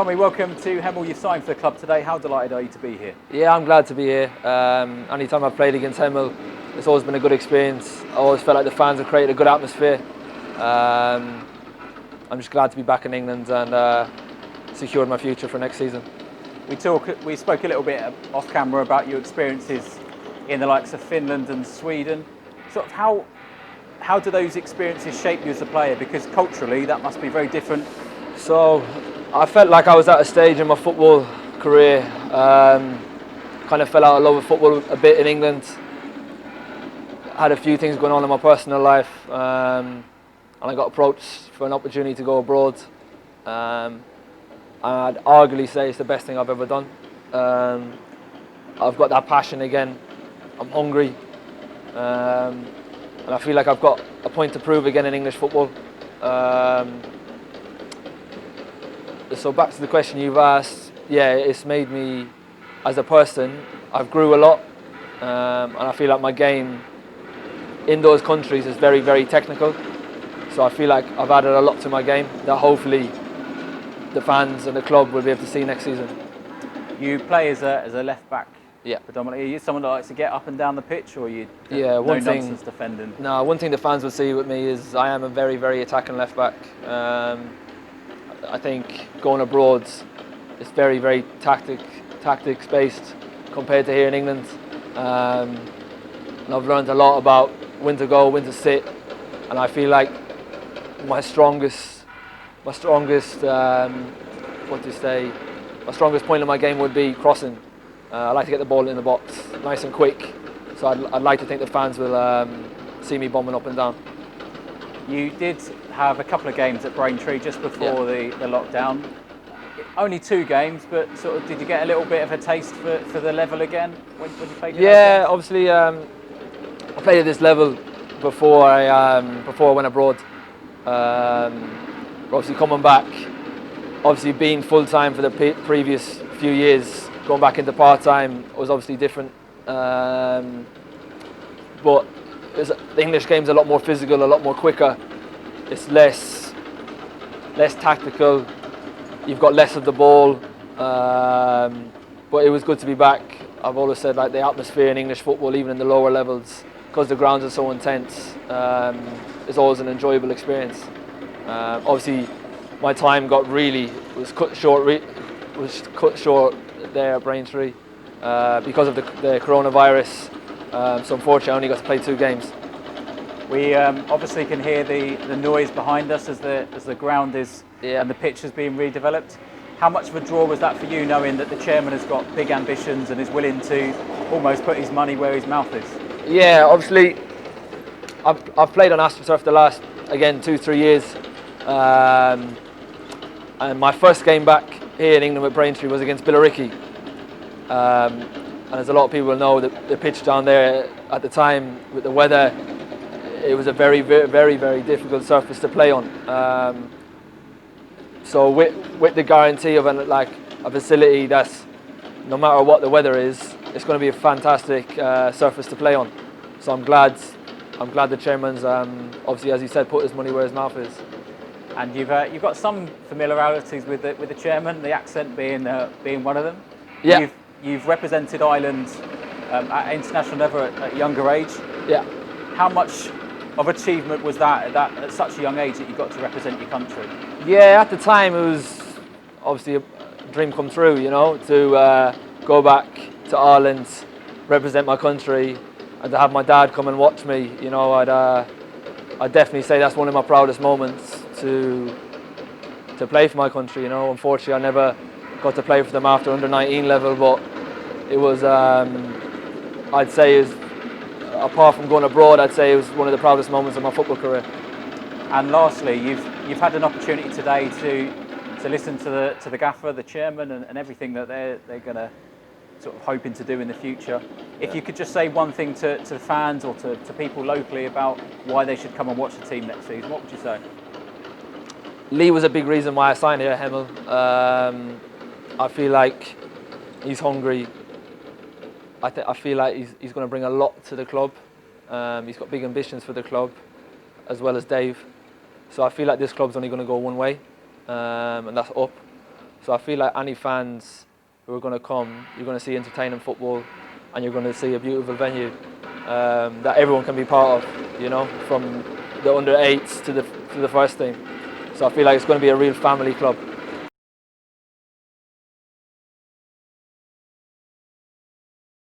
Tommy, welcome to Hemel. You've signed for the club today. How delighted are you to be here? Yeah, I'm glad to be here. Anytime I've played against Hemel, it's always been a good experience. I always felt like the fans have created a good atmosphere. I'm just glad to be back in England and secured my future for next season. We spoke a little bit off camera about your experiences in the likes of Finland and Sweden. Sort of how do those experiences shape you as a player? Because culturally, that must be very different. So I felt like I was at a stage in my football career. Kind of fell out of love with football a bit in England. Had a few things going on in my personal life, and I got approached for an opportunity to go abroad. I'd arguably say it's the best thing I've ever done. I've got that passion again. I'm hungry, and I feel like I've got a point to prove again in English football. So back to the question you've asked, yeah, it's made me, as a person, I've grew a lot, and I feel like my game in those countries is very, very technical. So I feel like I've added a lot to my game that hopefully the fans and the club will be able to see next season. You play as a left back, yeah. Predominantly. Are you someone that likes to get up and down the pitch, or are you nonsense defending? No, one thing the fans will see with me is I am a very, very attacking left back. I think going abroad is very, very tactics based compared to here in England. And I've learned a lot about when to go, when to sit, and I feel like my strongest point in my game would be crossing. I like to get the ball in the box nice and quick, so I'd like to think the fans will see me bombing up and down. You did have a couple of games at Braintree just before the lockdown. Only 2 games, but sort of did you get a little bit of a taste for the level again when you played? Yeah, obviously I played at this level before I went abroad. Obviously coming back, obviously being full time for the previous few years, going back into part time was obviously different. But the English game's a lot more physical, a lot more quicker. It's less tactical. You've got less of the ball, but it was good to be back. I've always said like the atmosphere in English football, even in the lower levels, because the grounds are so intense, is always an enjoyable experience. Obviously, my time was cut short there at Braintree because of the coronavirus. So unfortunately, I only got to play 2 games. We obviously can hear the noise behind us as the ground is and the pitch is being redeveloped. How much of a draw was that for you, knowing that the chairman has got big ambitions and is willing to almost put his money where his mouth is? Yeah, obviously, I've played on AstroTurf the last 2-3 years, and my first game back here in England with Braintree was against Billericay. And as a lot of people know, the pitch down there at the time with the weather, it was a very, very, very, very difficult surface to play on. So with the guarantee of a facility that's, no matter what the weather is, it's going to be a fantastic surface to play on. So I'm glad the chairman's obviously, as he said, put his money where his mouth is. And you've got some familiarities with the chairman, the accent being one of them. Yeah. You've represented Ireland at international level at a younger age. Yeah. How much of achievement was that at such a young age that you got to represent your country? Yeah, at the time it was obviously a dream come true, to go back to Ireland, represent my country, and to have my dad come and watch me. I'd definitely say that's one of my proudest moments to play for my country. Unfortunately, I never got to play for them after under 19 level, but it was I'd say apart from going abroad, I'd say it was one of the proudest moments of my football career. And lastly, you've had an opportunity today to listen to the gaffer, the chairman, and everything that they're going to sort of hoping to do in the future. If you could just say one thing to the fans or to people locally about why they should come and watch the team next season, what would you say? Lee was a big reason why I signed here at Hemel. I feel like he's hungry. I feel like he's going to bring a lot to the club. He's got big ambitions for the club, as well as Dave. So I feel like this club's only going to go one way, and that's up. So I feel like any fans who are going to come, you're going to see entertaining football, and you're going to see a beautiful venue that everyone can be part of. You know, from the under 8s to the first team. So I feel like it's going to be a real family club.